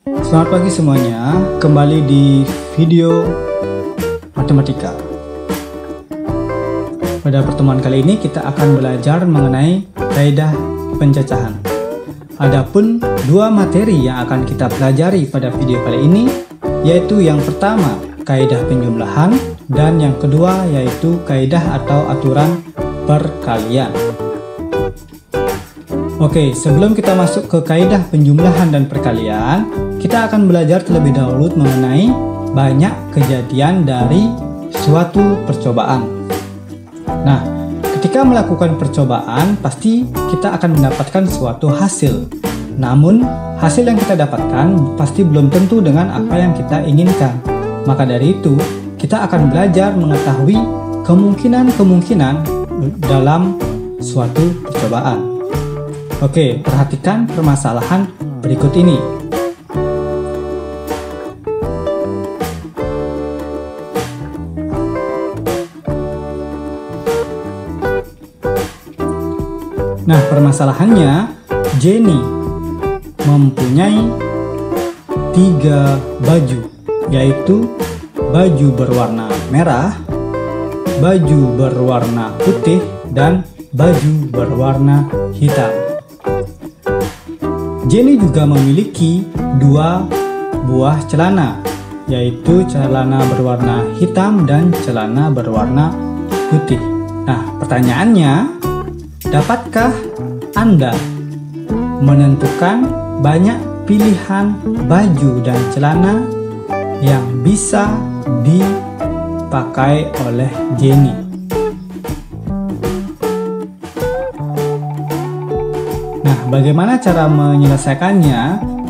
Selamat pagi semuanya, kembali di video matematika. Pada pertemuan kali ini kita akan belajar mengenai kaidah pencacahan. Adapun dua materi yang akan kita pelajari pada video kali ini, yaitu yang pertama kaidah penjumlahan dan yang kedua yaitu kaidah atau aturan perkalian. Oke, sebelum kita masuk ke kaidah penjumlahan dan perkalian, kita akan belajar terlebih dahulu mengenai banyak kejadian dari suatu percobaan. Nah, ketika melakukan percobaan, pasti kita akan mendapatkan suatu hasil. Namun, hasil yang kita dapatkan pasti belum tentu dengan apa yang kita inginkan. Maka dari itu, kita akan belajar mengetahui kemungkinan-kemungkinan dalam suatu percobaan. Oke, perhatikan permasalahan berikut ini. Nah, permasalahannya, Jenny mempunyai 3 baju, yaitu baju berwarna merah, baju berwarna putih, dan baju berwarna hitam. Jenny juga memiliki 2 buah celana, yaitu celana berwarna hitam dan celana berwarna putih. Nah, pertanyaannya, dapatkah Anda menentukan banyak pilihan baju dan celana yang bisa dipakai oleh Jenny? Bagaimana cara menyelesaikannya?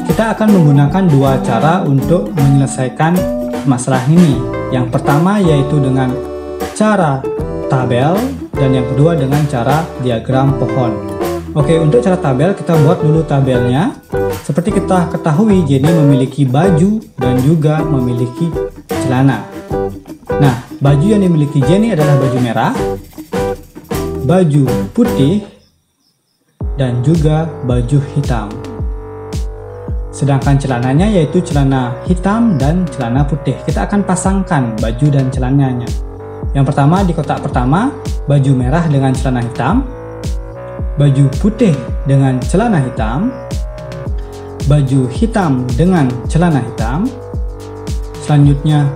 Kita akan menggunakan 2 cara untuk menyelesaikan masalah ini. Yang pertama yaitu dengan cara tabel dan yang kedua dengan cara diagram pohon. Oke, untuk cara tabel kita buat dulu tabelnya. Seperti kita ketahui, Jenny memiliki baju dan juga memiliki celana. Nah, baju yang dimiliki Jenny adalah baju merah, baju putih, dan juga baju hitam. Sedangkan celananya yaitu celana hitam dan celana putih. Kita akan pasangkan baju dan celananya. Yang pertama di kotak pertama, baju merah dengan celana hitam, baju putih dengan celana hitam, baju hitam dengan celana hitam, selanjutnya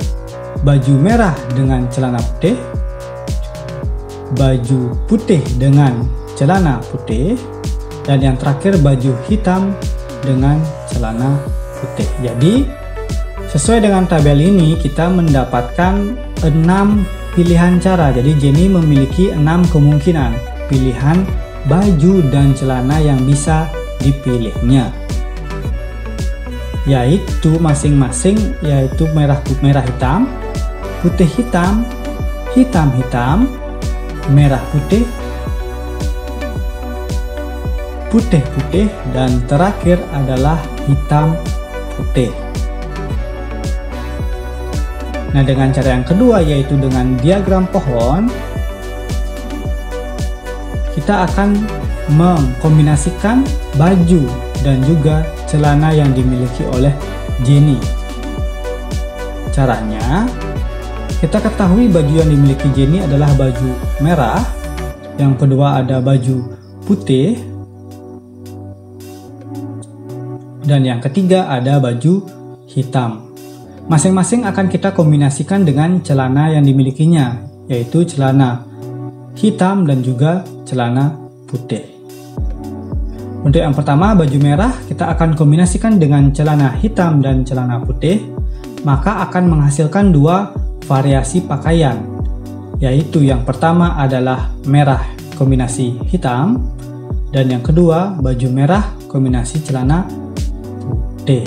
baju merah dengan celana putih, baju putih dengan celana putih, dan yang terakhir baju hitam dengan celana putih. Jadi sesuai dengan tabel ini kita mendapatkan 6 pilihan cara. Jadi Jenny memiliki 6 kemungkinan pilihan baju dan celana yang bisa dipilihnya, yaitu masing-masing yaitu merah hitam, putih hitam, hitam hitam, merah putih, putih putih, dan terakhir adalah hitam putih. Nah, dengan cara yang kedua yaitu dengan diagram pohon, kita akan mengkombinasikan baju dan juga celana yang dimiliki oleh Jenny. Caranya, kita ketahui baju yang dimiliki Jenny adalah baju merah, yang kedua ada baju putih, dan yang ketiga ada baju hitam. Masing-masing akan kita kombinasikan dengan celana yang dimilikinya, yaitu celana hitam dan juga celana putih. Untuk yang pertama baju merah, kita akan kombinasikan dengan celana hitam dan celana putih, maka akan menghasilkan 2 variasi pakaian, yaitu yang pertama adalah merah kombinasi hitam, dan yang kedua baju merah kombinasi celana putih.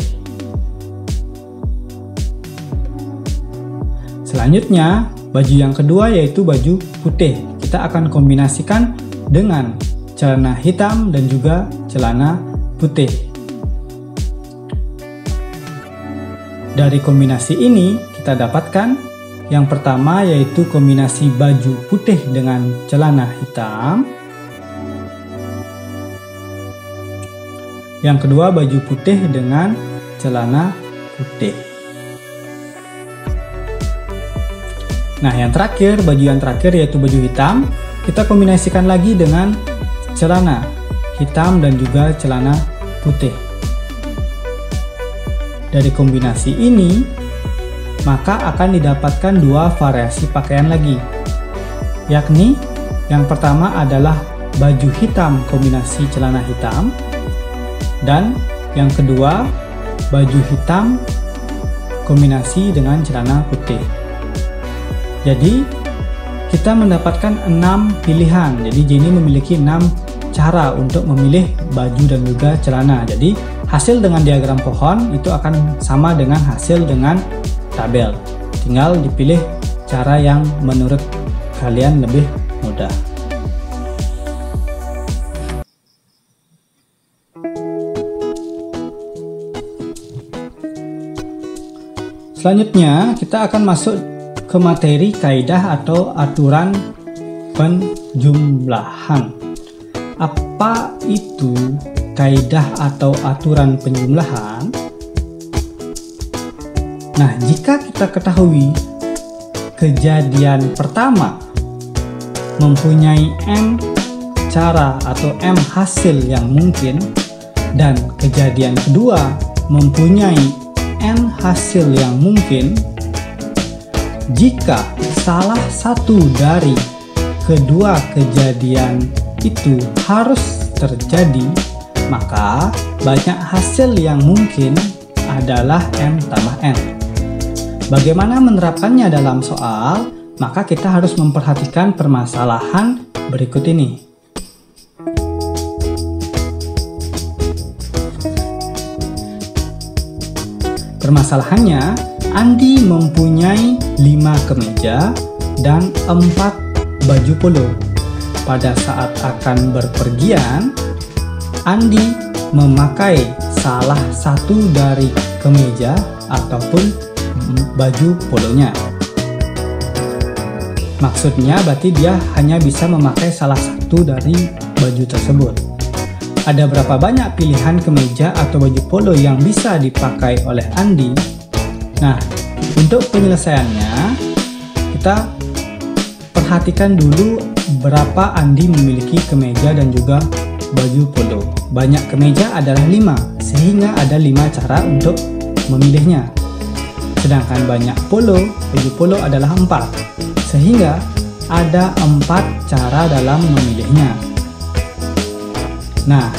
Selanjutnya, baju yang kedua yaitu baju putih. Kita akan kombinasikan dengan celana hitam dan juga celana putih. Dari kombinasi ini kita dapatkan yang pertama yaitu kombinasi baju putih dengan celana hitam. Yang kedua baju putih dengan celana putih. Nah, yang terakhir, baju yang terakhir yaitu baju hitam, kita kombinasikan lagi dengan celana hitam dan juga celana putih. Dari kombinasi ini, maka akan didapatkan dua variasi pakaian lagi, yakni yang pertama adalah baju hitam kombinasi celana hitam, dan yang kedua baju hitam kombinasi dengan celana putih. Jadi kita mendapatkan 6 pilihan. Jadi Jenny memiliki 6 cara untuk memilih baju dan juga celana. Jadi hasil dengan diagram pohon itu akan sama dengan hasil dengan tabel. Tinggal dipilih cara yang menurut kalian lebih mudah. Selanjutnya kita akan masuk ke materi kaidah atau aturan penjumlahan. Apa itu kaidah atau aturan penjumlahan? Nah, jika kita ketahui kejadian pertama mempunyai M cara atau M hasil yang mungkin, dan kejadian kedua mempunyai N hasil yang mungkin, jika salah satu dari kedua kejadian itu harus terjadi, maka banyak hasil yang mungkin adalah M tambah N. Bagaimana menerapkannya dalam soal? Maka kita harus memperhatikan permasalahan berikut ini. Permasalahannya, Andi mempunyai 5 kemeja dan 4 baju polo. Pada saat akan berpergian, Andi memakai salah satu dari kemeja ataupun baju polonya. Maksudnya berarti dia hanya bisa memakai salah satu dari baju tersebut. Ada berapa banyak pilihan kemeja atau baju polo yang bisa dipakai oleh Andi? Nah, untuk penyelesaiannya, kita perhatikan dulu berapa Andi memiliki kemeja dan juga baju polo. Banyak kemeja adalah 5, sehingga ada 5 cara untuk memilihnya. Sedangkan banyak baju polo adalah 4, sehingga ada 4 cara dalam memilihnya. Nah,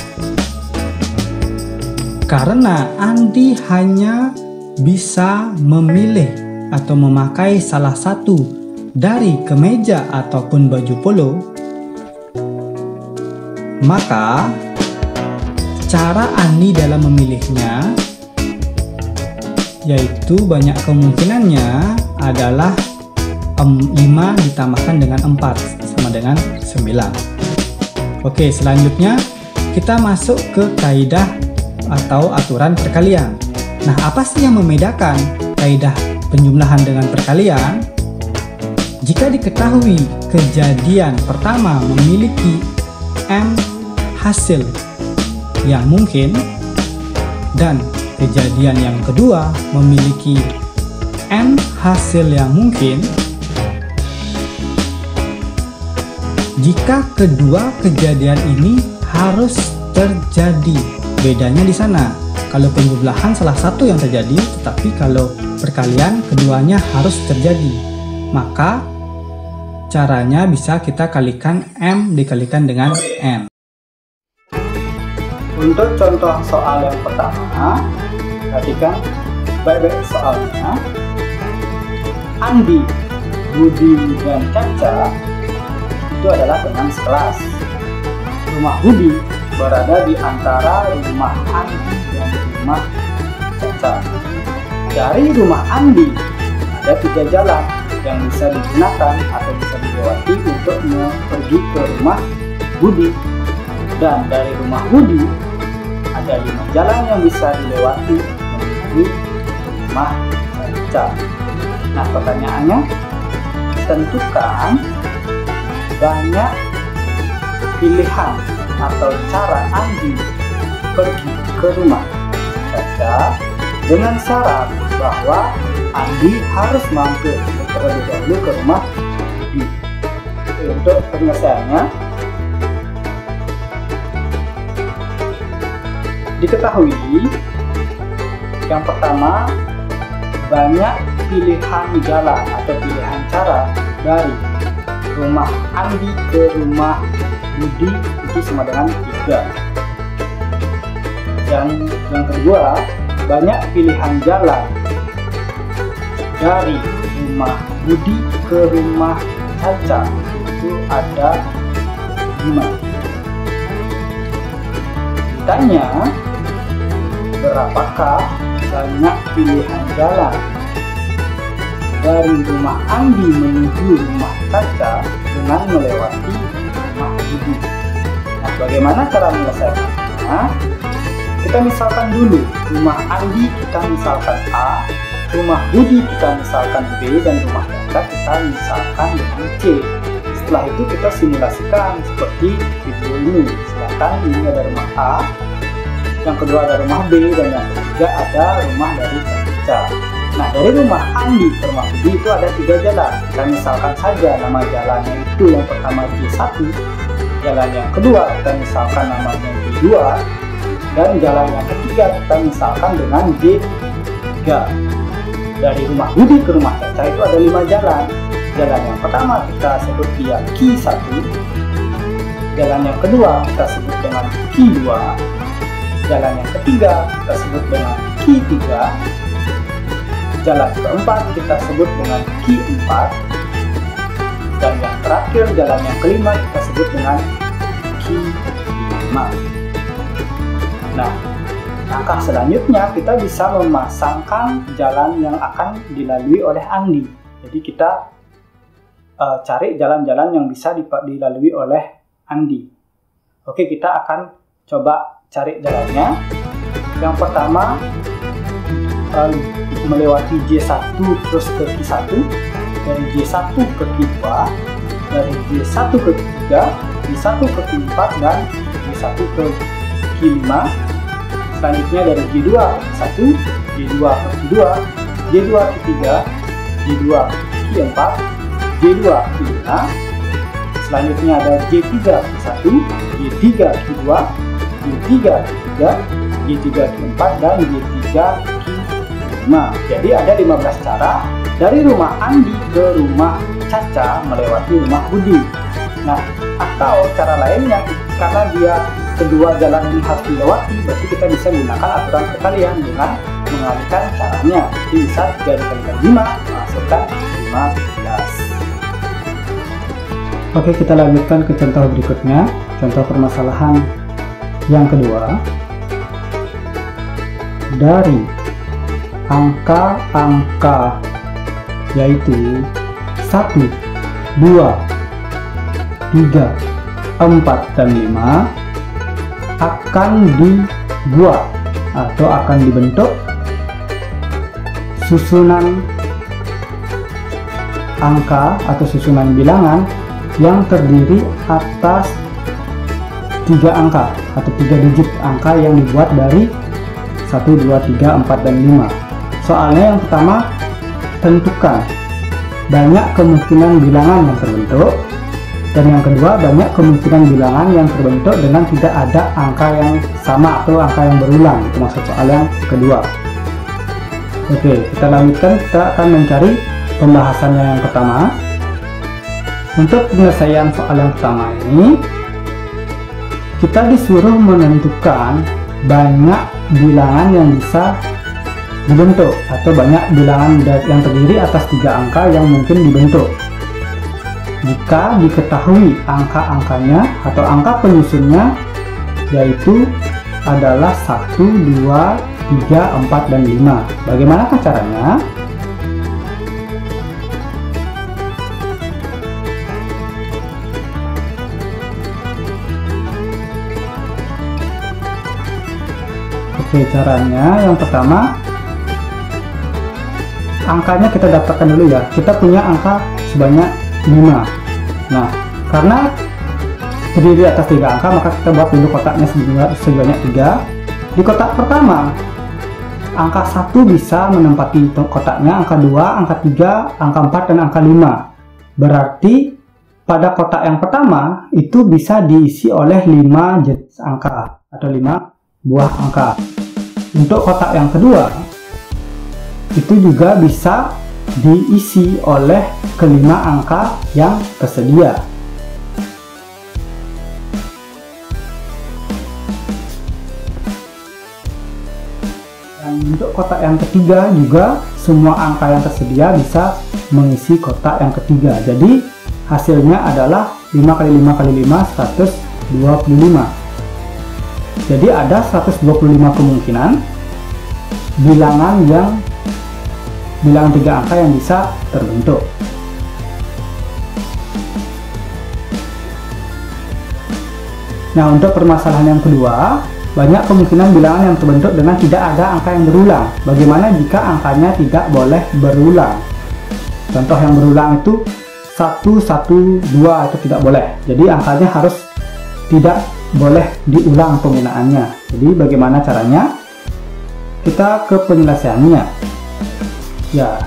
karena Andi hanya bisa memilih atau memakai salah satu dari kemeja ataupun baju polo, maka cara Andi dalam memilihnya yaitu banyak kemungkinannya adalah 5 ditambahkan dengan 4 sama dengan 9. Oke, selanjutnya kita masuk ke kaidah atau aturan perkalian. Nah, apa sih yang membedakan kaidah penjumlahan dengan perkalian? Jika diketahui kejadian pertama memiliki M hasil yang mungkin dan kejadian yang kedua memiliki N hasil yang mungkin, jika kedua kejadian ini harus terjadi. Bedanya di sana. Kalau penjumlahan salah satu yang terjadi, tetapi kalau perkalian keduanya harus terjadi. Maka caranya bisa kita kalikan M dikalikan dengan N. Untuk contoh soal yang pertama, perhatikan baik-baik soalnya. Andi, Budi, dan Caca itu adalah teman sekelas. Rumah Budi berada di antara rumah Andi dan rumah Caca. Dari rumah Andi ada 3 jalan yang bisa digunakan atau bisa dilewati untuk pergi ke rumah Budi. Dan dari rumah Budi ada 5 jalan yang bisa dilewati menuju rumah Caca. Nah, pertanyaannya, tentukan banyak pilihan atau cara Andi pergi ke rumah Caca dengan syarat bahwa Andi harus mampir terlebih dahulu ke rumah Budi. Untuk penyelesaiannya, diketahui yang pertama, banyak pilihan jalan atau pilihan cara dari rumah Andi ke rumah Budi itu sama dengan 3. Yang kedua, banyak pilihan jalan dari rumah Budi ke rumah Caca itu ada 5. Ditanya, berapakah banyak pilihan jalan dari rumah Andi menuju rumah Caca dengan melewati rumah Budi? Nah, bagaimana cara menyelesaikannya? Kita misalkan dulu, rumah Andi kita misalkan A, rumah Budi kita misalkan B, dan rumah Caca kita misalkan dengan C. Setelah itu kita simulasikan seperti video ini. Silakan, ini ada rumah A, yang kedua ada rumah B, dan yang ketiga ada rumah dari Caca. Nah, dari rumah Andi ke rumah Budi itu ada 3 jalan. Kita misalkan saja nama jalannya itu yang pertama J1, jalan yang kedua kita misalkan namanya J2, dan jalan yang ketiga kita misalkan dengan J3. Dari rumah Budi ke rumah Caca itu ada 5 jalan. Jalan yang pertama kita sebut dia Q1, jalan yang kedua kita sebut dengan Q2, jalan yang ketiga kita sebut dengan Q3, jalan keempat kita sebut dengan Q4, dan yang terakhir jalan yang kelima kita sebut dengan Q5. Nah, langkah selanjutnya kita bisa memasangkan jalan yang akan dilalui oleh Andi. Jadi kita cari jalan-jalan yang bisa dilalui oleh Andi. Oke, kita akan coba cari jalannya. Yang pertama, melewati J1 terus ke Q1, dari J1 ke Q2, dari J1 ke Q3, J1 ke Q4, dan J1 ke Q5. Selanjutnya dari J2 ke 1, J2 ke Q2, J2 ke 3, J2 ke Q4, J2 ke 5. Selanjutnya ada J3 ke 1, J3 ke 2, J3 ke 3, J3 ke 4, dan J3 ke 5. Jadi ada 15 cara dari rumah Andi ke rumah Caca melewati rumah Budi. Nah, atau cara lainnya, karena dia kedua jalan ini harus dilewati, berarti kita bisa gunakan aturan perkalian dengan mengalihkan caranya. Jadi bisa 3 dikalikan 5 menghasilkan 15. Oke, kita lanjutkan ke contoh berikutnya. Contoh permasalahan yang kedua. Dari angka-angka yaitu 1, 2, 3, 4, dan 5 akan dibuat atau akan dibentuk susunan angka atau susunan bilangan yang terdiri atas 3 angka atau 3 digit angka yang dibuat dari 1, 2, 3, 4, dan 5. Soalnya yang pertama, tentukan banyak kemungkinan bilangan yang terbentuk, dan yang kedua, banyak kemungkinan bilangan yang terbentuk dengan tidak ada angka yang sama atau angka yang berulang. Itu maksud soal yang kedua. Oke, kita lanjutkan. Kita akan mencari pembahasannya yang pertama. Untuk penyelesaian soal yang pertama ini, kita disuruh menentukan banyak bilangan yang bisa dibentuk atau banyak bilangan yang terdiri atas 3 angka yang mungkin dibentuk. Jika diketahui angka-angkanya atau angka penyusunnya, yaitu adalah 1, 2, 3, 4, dan 5. Bagaimanakah caranya? Oke, caranya yang pertama, angkanya kita dapatkan dulu ya. Kita punya angka sebanyak 5. Nah, karena terdiri atas 3 angka, maka kita buat dulu kotaknya sebanyak 3. Di kotak pertama angka 1 bisa menempati kotaknya, angka 2, angka 3, angka 4, dan angka 5. Berarti pada kotak yang pertama itu bisa diisi oleh 5 jenis angka atau 5 buah angka. Untuk kotak yang kedua itu juga bisa diisi oleh kelima angka yang tersedia. Dan untuk kotak yang ketiga juga semua angka yang tersedia bisa mengisi kotak yang ketiga. Jadi hasilnya adalah 5 kali 5 kali 5, 125. Jadi ada 125 kemungkinan bilangan 3 angka yang bisa terbentuk. Nah, untuk permasalahan yang kedua, banyak kemungkinan bilangan yang terbentuk dengan tidak ada angka yang berulang. Bagaimana jika angkanya tidak boleh berulang? Contoh yang berulang itu 1, 1, 2 itu tidak boleh. Jadi angkanya harus tidak boleh diulang penggunaannya. Jadi bagaimana caranya? Kita ke penyelesaiannya. Ya,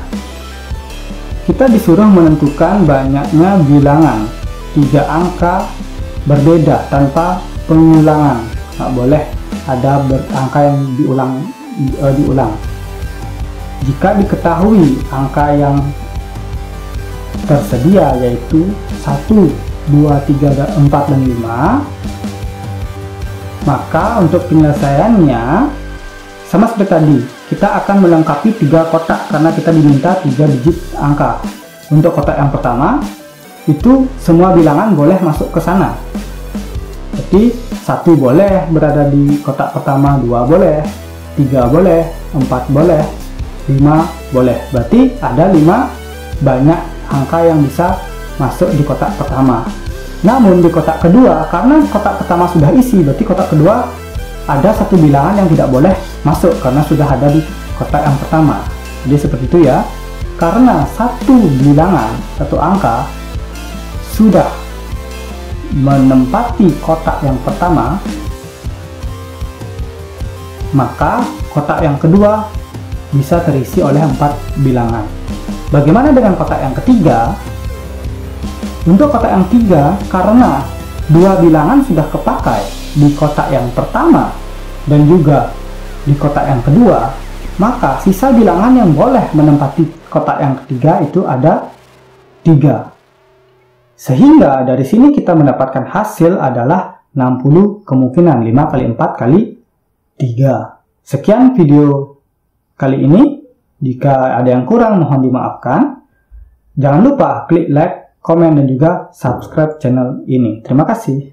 kita disuruh menentukan banyaknya bilangan 3 angka berbeda tanpa pengulangan. Nggak boleh ada angka yang diulang. Jika diketahui angka yang tersedia yaitu 1, 2, 3, 4, dan 5, maka untuk penyelesaiannya sama seperti tadi, kita akan melengkapi 3 kotak karena kita diminta 3 digit angka. Untuk kotak yang pertama itu semua bilangan boleh masuk ke sana. Jadi 1 boleh berada di kotak pertama, 2 boleh, 3 boleh, 4 boleh, 5 boleh. Berarti ada 5 banyak angka yang bisa masuk di kotak pertama. Namun di kotak kedua, karena kotak pertama sudah isi, berarti kotak kedua ada 1 bilangan yang tidak boleh masuk karena sudah ada di kotak yang pertama. Jadi seperti itu ya. Karena 1 bilangan, 1 angka sudah menempati kotak yang pertama, maka kotak yang kedua bisa terisi oleh 4 bilangan. Bagaimana dengan kotak yang ketiga? Untuk kotak yang ketiga, karena 2 bilangan sudah kepakai di kotak yang pertama dan juga di kotak yang kedua, maka sisa bilangan yang boleh menempati kotak yang ketiga itu ada 3. Sehingga dari sini kita mendapatkan hasil adalah 60 kemungkinan, 5 kali 4 kali 3. Sekian video kali ini. Jika ada yang kurang mohon dimaafkan. Jangan lupa klik like, komen, dan juga subscribe channel ini. Terima kasih.